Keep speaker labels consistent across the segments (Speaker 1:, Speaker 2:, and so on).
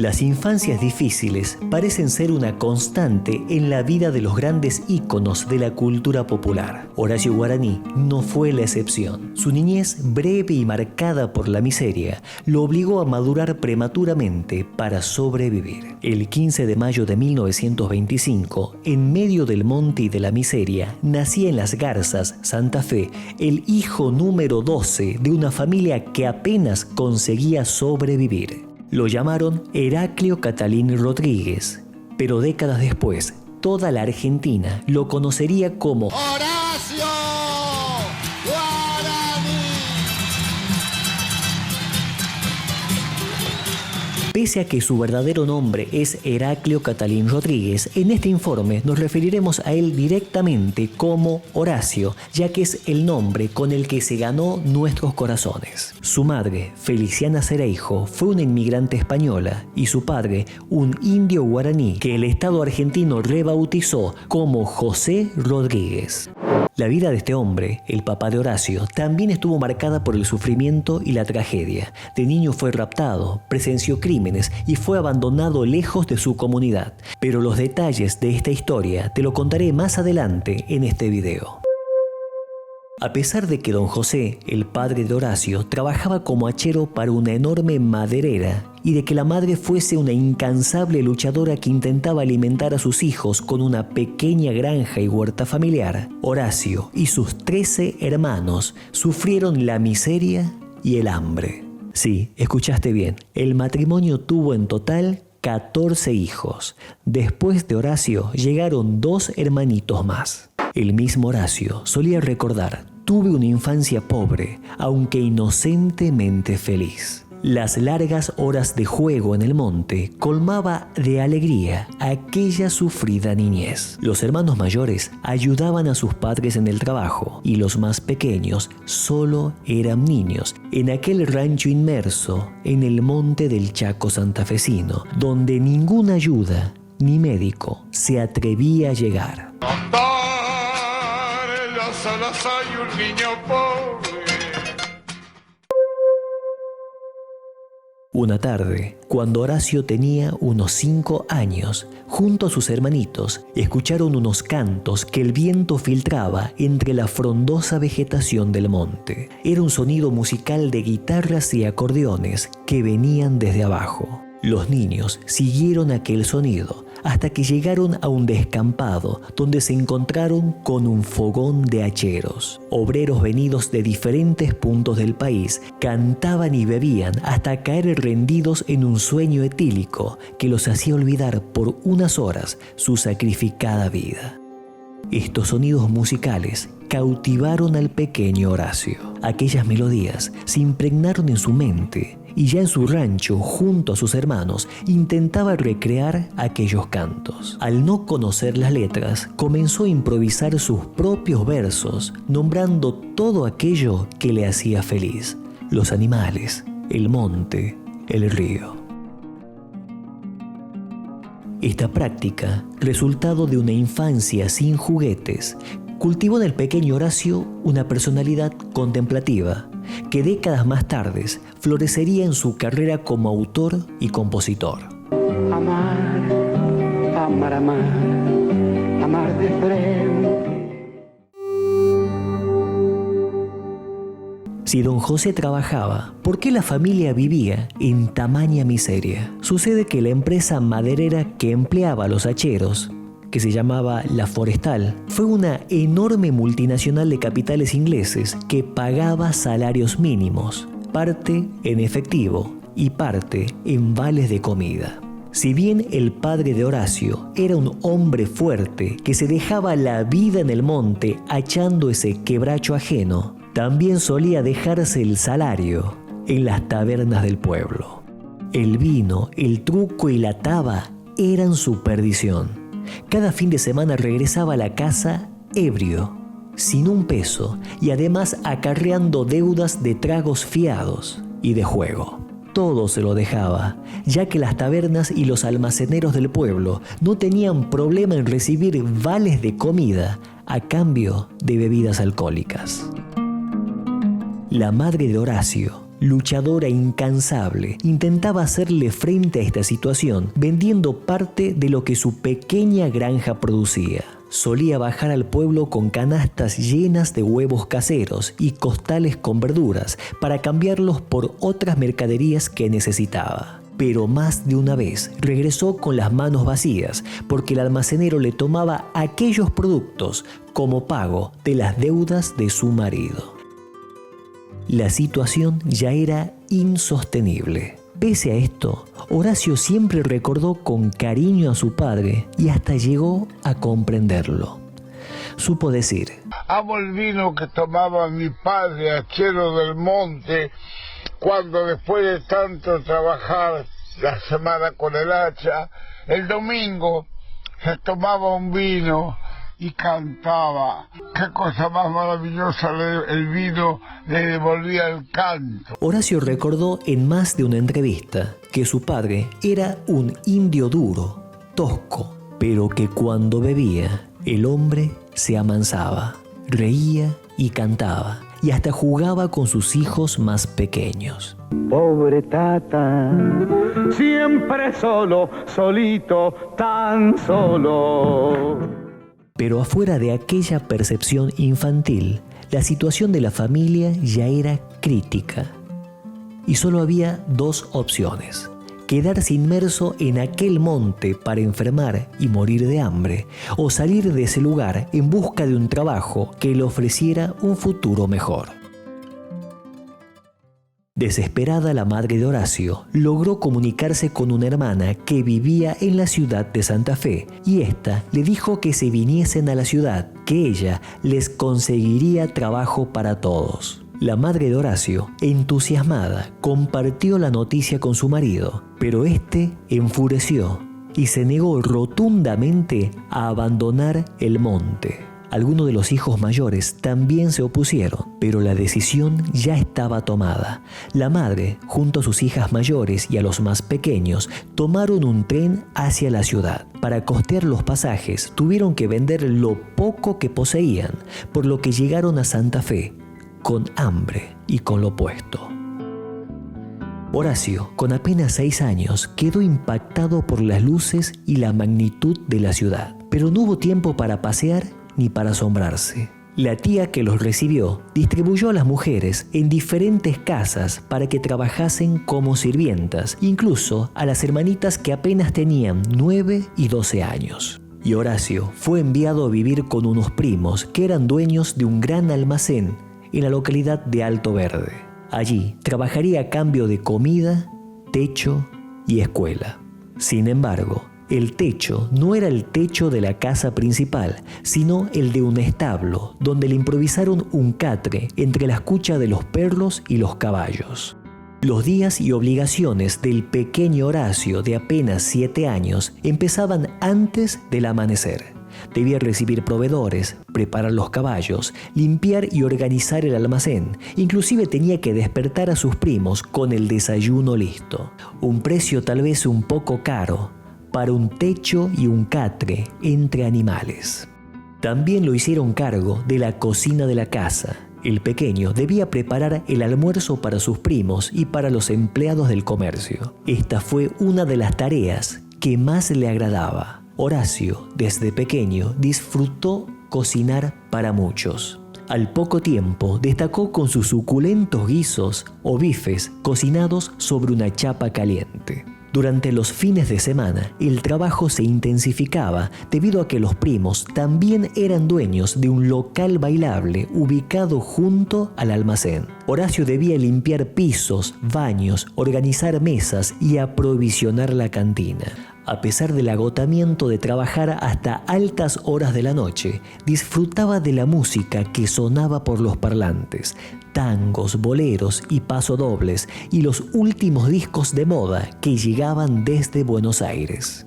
Speaker 1: Las infancias difíciles parecen ser una constante en la vida de los grandes íconos de la cultura popular. Horacio Guaraní no fue la excepción. Su niñez, breve y marcada por la miseria, lo obligó a madurar prematuramente para sobrevivir. El 15 de mayo de 1925, en medio del monte y de la miseria, nacía en Las Garzas, Santa Fe, el hijo número 12 de una familia que apenas conseguía sobrevivir. Lo llamaron Heraclio Catalín Rodríguez, pero décadas después, toda la Argentina lo conocería como
Speaker 2: Horacio Guaraní.
Speaker 1: Pese a que su verdadero nombre es Heraclio Catalín Rodríguez, en este informe nos referiremos a él directamente como Horacio, ya que es el nombre con el que se ganó nuestros corazones. Su madre, Feliciana Cereijo, fue una inmigrante española y su padre, un indio guaraní que el Estado argentino rebautizó como José Rodríguez. La vida de este hombre, el papá de Horacio, también estuvo marcada por el sufrimiento y la tragedia. De niño fue raptado, presenció crímenes y fue abandonado lejos de su comunidad. Pero los detalles de esta historia te lo contaré más adelante en este video. A pesar de que don José, el padre de Horacio, trabajaba como hachero para una enorme maderera y de que la madre fuese una incansable luchadora que intentaba alimentar a sus hijos con una pequeña granja y huerta familiar, Horacio y sus 13 hermanos sufrieron la miseria y el hambre. Sí, escuchaste bien, el matrimonio tuvo en total 14 hijos. Después de Horacio llegaron 2 hermanitos más. El mismo Horacio solía recordar: tuve una infancia pobre, aunque inocentemente feliz. Las largas horas de juego en el monte colmaba de alegría aquella sufrida niñez. Los hermanos mayores ayudaban a sus padres en el trabajo y los más pequeños solo eran niños en aquel rancho inmerso en el monte del Chaco santafesino, donde ninguna ayuda ni médico se atrevía a llegar.
Speaker 2: Solo soy un niño pobre.
Speaker 1: Una tarde, cuando Horacio tenía unos 5 años, junto a sus hermanitos, escucharon unos cantos que el viento filtraba entre la frondosa vegetación del monte. Era un sonido musical de guitarras y acordeones que venían desde abajo. Los niños siguieron aquel sonido hasta que llegaron a un descampado donde se encontraron con un fogón de hacheros. Obreros venidos de diferentes puntos del país cantaban y bebían hasta caer rendidos en un sueño etílico que los hacía olvidar por unas horas su sacrificada vida. Estos sonidos musicales cautivaron al pequeño Horacio. Aquellas melodías se impregnaron en su mente y ya en su rancho, junto a sus hermanos, intentaba recrear aquellos cantos. Al no conocer las letras, comenzó a improvisar sus propios versos, nombrando todo aquello que le hacía feliz: los animales, el monte, el río. Esta práctica, resultado de una infancia sin juguetes, cultivó en el pequeño Horacio una personalidad contemplativa que décadas más tarde florecería en su carrera como autor y compositor.
Speaker 3: Amar, amar, amar, amar de frente.
Speaker 1: Si don José trabajaba, ¿por qué la familia vivía en tamaña miseria? Sucede que la empresa maderera que empleaba a los hacheros, que se llamaba La Forestal, fue una enorme multinacional de capitales ingleses que pagaba salarios mínimos, parte en efectivo y parte en vales de comida. Si bien el padre de Horacio era un hombre fuerte que se dejaba la vida en el monte hachando ese quebracho ajeno, también solía dejarse el salario en las tabernas del pueblo. El vino, el truco y la taba eran su perdición. Cada fin de semana regresaba a la casa ebrio, sin un peso y además acarreando deudas de tragos fiados y de juego. Todo se lo dejaba, ya que las tabernas y los almaceneros del pueblo no tenían problema en recibir vales de comida a cambio de bebidas alcohólicas. La madre de Horacio, luchadora incansable, intentaba hacerle frente a esta situación vendiendo parte de lo que su pequeña granja producía. Solía bajar al pueblo con canastas llenas de huevos caseros y costales con verduras para cambiarlos por otras mercaderías que necesitaba. Pero más de una vez regresó con las manos vacías porque el almacenero le tomaba aquellos productos como pago de las deudas de su marido. La situación ya era insostenible. Pese a esto, Horacio siempre recordó con cariño a su padre y hasta llegó a comprenderlo. Supo decir:
Speaker 2: amo el vino que tomaba mi padre, Achero del Monte, cuando después de tanto trabajar la semana con el hacha, el domingo se tomaba un vino y cantaba. Qué cosa más maravillosa, el vino le devolvía el canto.
Speaker 1: Horacio recordó en más de una entrevista que su padre era un indio duro, tosco, pero que cuando bebía, el hombre se amansaba, reía y cantaba, y hasta jugaba con sus hijos más pequeños.
Speaker 3: Pobre Tata, siempre solo, solito, tan solo.
Speaker 1: Pero afuera de aquella percepción infantil, la situación de la familia ya era crítica. Y solo había dos opciones: quedarse inmerso en aquel monte para enfermar y morir de hambre, o salir de ese lugar en busca de un trabajo que le ofreciera un futuro mejor. Desesperada, la madre de Horacio logró comunicarse con una hermana que vivía en la ciudad de Santa Fe y ésta le dijo que se viniesen a la ciudad, que ella les conseguiría trabajo para todos. La madre de Horacio, entusiasmada, compartió la noticia con su marido, pero este enfureció y se negó rotundamente a abandonar el monte. Algunos de los hijos mayores también se opusieron, pero la decisión ya estaba tomada. La madre, junto a sus hijas mayores y a los más pequeños, tomaron un tren hacia la ciudad. Para costear los pasajes, tuvieron que vender lo poco que poseían, por lo que llegaron a Santa Fe, con hambre y con lo puesto. Horacio, con apenas 6 años, quedó impactado por las luces y la magnitud de la ciudad, pero no hubo tiempo para pasear ni para asombrarse. La tía que los recibió distribuyó a las mujeres en diferentes casas para que trabajasen como sirvientas, incluso a las hermanitas que apenas tenían 9 y 12 años. Y Horacio fue enviado a vivir con unos primos que eran dueños de un gran almacén en la localidad de Alto Verde. Allí trabajaría a cambio de comida, techo y escuela. Sin embargo, el techo no era el techo de la casa principal, sino el de un establo, donde le improvisaron un catre entre la escucha de los perros y los caballos. Los días y obligaciones del pequeño Horacio de apenas 7 años empezaban antes del amanecer. Debía recibir proveedores, preparar los caballos, limpiar y organizar el almacén. Inclusive tenía que despertar a sus primos con el desayuno listo. Un precio tal vez un poco caro para un techo y un catre entre animales. También lo hicieron cargo de la cocina de la casa. El pequeño debía preparar el almuerzo para sus primos y para los empleados del comercio. Esta fue una de las tareas que más le agradaba. Horacio, desde pequeño, disfrutó cocinar para muchos. Al poco tiempo destacó con sus suculentos guisos o bifes cocinados sobre una chapa caliente. Durante los fines de semana, el trabajo se intensificaba debido a que los primos también eran dueños de un local bailable ubicado junto al almacén. Horacio debía limpiar pisos, baños, organizar mesas y aprovisionar la cantina. A pesar del agotamiento de trabajar hasta altas horas de la noche, disfrutaba de la música que sonaba por los parlantes, tangos, boleros y pasodobles, y los últimos discos de moda que llegaban desde Buenos Aires.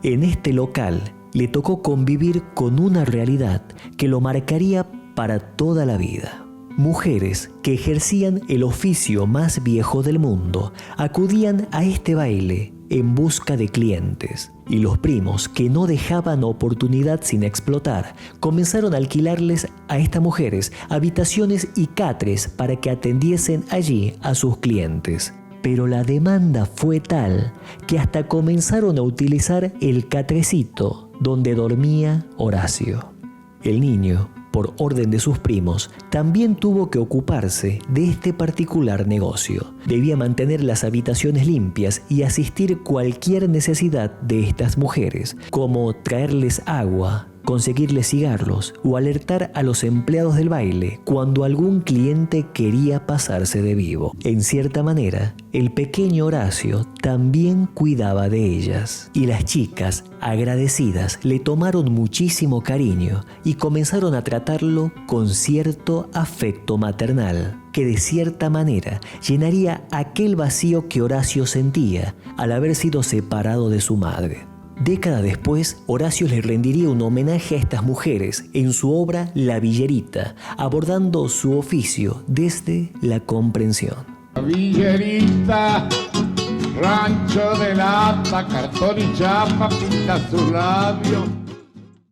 Speaker 1: En este local le tocó convivir con una realidad que lo marcaría para toda la vida. Mujeres que ejercían el oficio más viejo del mundo acudían a este baile en busca de clientes, y los primos, que no dejaban oportunidad sin explotar, comenzaron a alquilarles a estas mujeres habitaciones y catres para que atendiesen allí a sus clientes. Pero la demanda fue tal que hasta comenzaron a utilizar el catrecito donde dormía Horacio. El niño, por orden de sus primos, también tuvo que ocuparse de este particular negocio. Debía mantener las habitaciones limpias y asistir cualquier necesidad de estas mujeres, como traerles agua, conseguirles cigarros o alertar a los empleados del baile cuando algún cliente quería pasarse de vivo. En cierta manera, el pequeño Horacio también cuidaba de ellas, y las chicas, agradecidas, le tomaron muchísimo cariño y comenzaron a tratarlo con cierto afecto maternal, que de cierta manera llenaría aquel vacío que Horacio sentía al haber sido separado de su madre. Décadas después, Horacio le rendiría un homenaje a estas mujeres en su obra La Villerita, abordando su oficio desde la comprensión.
Speaker 2: La Villerita, rancho de lata, cartón y chapa, pinta sus labios.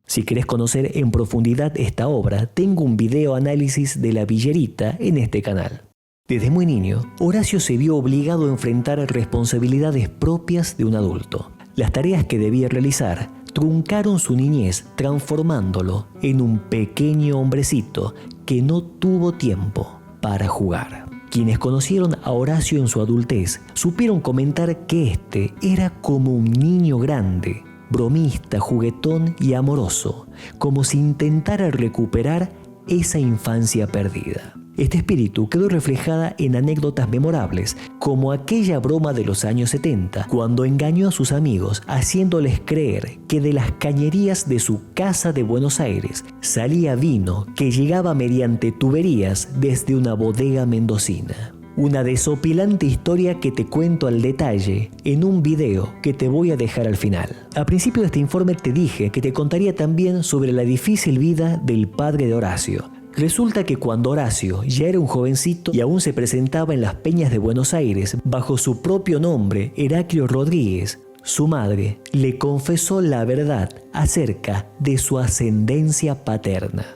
Speaker 1: Si querés conocer en profundidad esta obra, tengo un video análisis de La Villerita en este canal. Desde muy niño, Horacio se vio obligado a enfrentar responsabilidades propias de un adulto. Las tareas que debía realizar truncaron su niñez, transformándolo en un pequeño hombrecito que no tuvo tiempo para jugar. Quienes conocieron a Horacio en su adultez supieron comentar que este era como un niño grande, bromista, juguetón y amoroso, como si intentara recuperar esa infancia perdida. Este espíritu quedó reflejada en anécdotas memorables, como aquella broma de los años 70, cuando engañó a sus amigos haciéndoles creer que de las cañerías de su casa de Buenos Aires salía vino que llegaba mediante tuberías desde una bodega mendocina. Una desopilante historia que te cuento al detalle en un video que te voy a dejar al final. Al principio de este informe te dije que te contaría también sobre la difícil vida del padre de Horacio. Resulta que cuando Horacio ya era un jovencito y aún se presentaba en las peñas de Buenos Aires bajo su propio nombre, Heraclio Rodríguez, su madre le confesó la verdad acerca de su ascendencia paterna.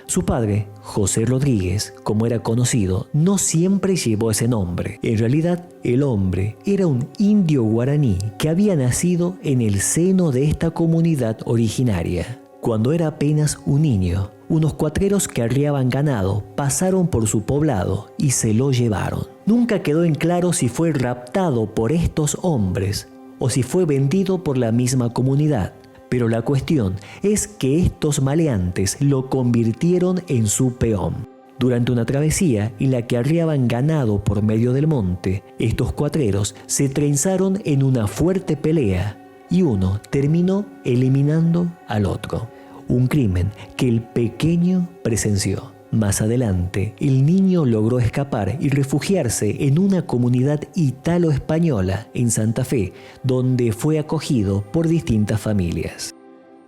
Speaker 1: Su padre, José Rodríguez, como era conocido, no siempre llevó ese nombre. En realidad, el hombre era un indio guaraní que había nacido en el seno de esta comunidad originaria. Cuando era apenas un niño, unos cuatreros que arriaban ganado pasaron por su poblado y se lo llevaron. Nunca quedó en claro si fue raptado por estos hombres o si fue vendido por la misma comunidad. Pero la cuestión es que estos maleantes lo convirtieron en su peón. Durante una travesía en la que arriaban ganado por medio del monte, estos cuatreros se trenzaron en una fuerte pelea y uno terminó eliminando al otro. Un crimen que el pequeño presenció. Más adelante, el niño logró escapar y refugiarse en una comunidad italo-española en Santa Fe, donde fue acogido por distintas familias.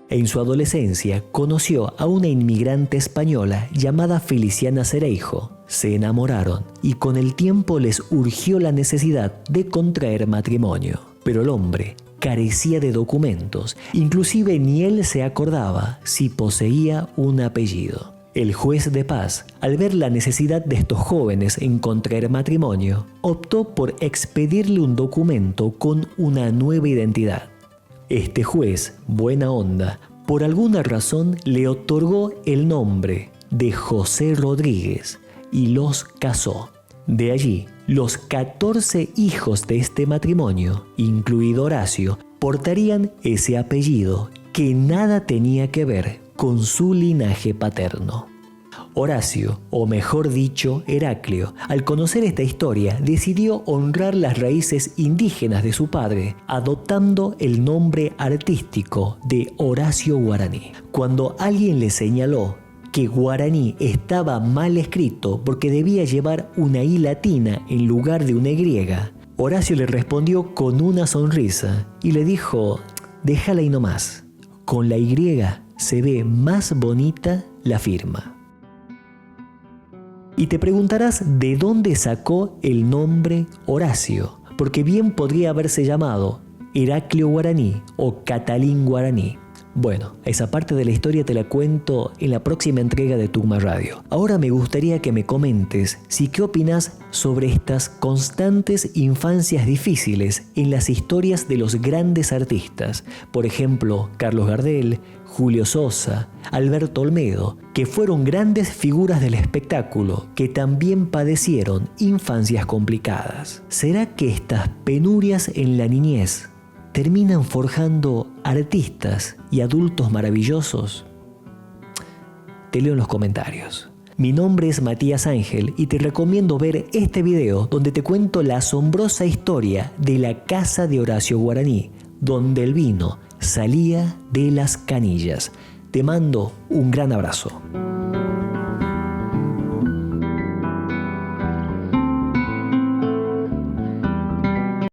Speaker 1: En su adolescencia, conoció a una inmigrante española llamada Feliciana Cereijo. Se enamoraron y con el tiempo les urgió la necesidad de contraer matrimonio. Pero el hombre carecía de documentos, inclusive ni él se acordaba si poseía un apellido. El juez de paz, al ver la necesidad de estos jóvenes en contraer matrimonio, optó por expedirle un documento con una nueva identidad. Este juez, buena onda, por alguna razón le otorgó el nombre de José Rodríguez y los casó. De allí, los 14 hijos de este matrimonio, incluido Horacio, portarían ese apellido que nada tenía que ver con su linaje paterno. Horacio, o mejor dicho, Heraclio, al conocer esta historia, decidió honrar las raíces indígenas de su padre, adoptando el nombre artístico de Horacio Guaraní. Cuando alguien le señaló que guaraní estaba mal escrito porque debía llevar una I latina en lugar de una Y, Horacio le respondió con una sonrisa y le dijo: déjala ahí nomás, con la Y se ve más bonita la firma. Y te preguntarás de dónde sacó el nombre Horacio, porque bien podría haberse llamado Heraclio Guaraní o Catalín Guaraní. Bueno, esa parte de la historia te la cuento en la próxima entrega de Tugma Radio. Ahora me gustaría que me comentes si qué opinas sobre estas constantes infancias difíciles en las historias de los grandes artistas. Por ejemplo, Carlos Gardel, Julio Sosa, Alberto Olmedo, que fueron grandes figuras del espectáculo que también padecieron infancias complicadas. ¿Será que estas penurias en la niñez terminan forjando artistas y adultos maravillosos? Te leo en los comentarios. Mi nombre es Matías Ángel y te recomiendo ver este video donde te cuento la asombrosa historia de la casa de Horacio Guaraní, donde el vino salía de las canillas. Te mando un gran abrazo.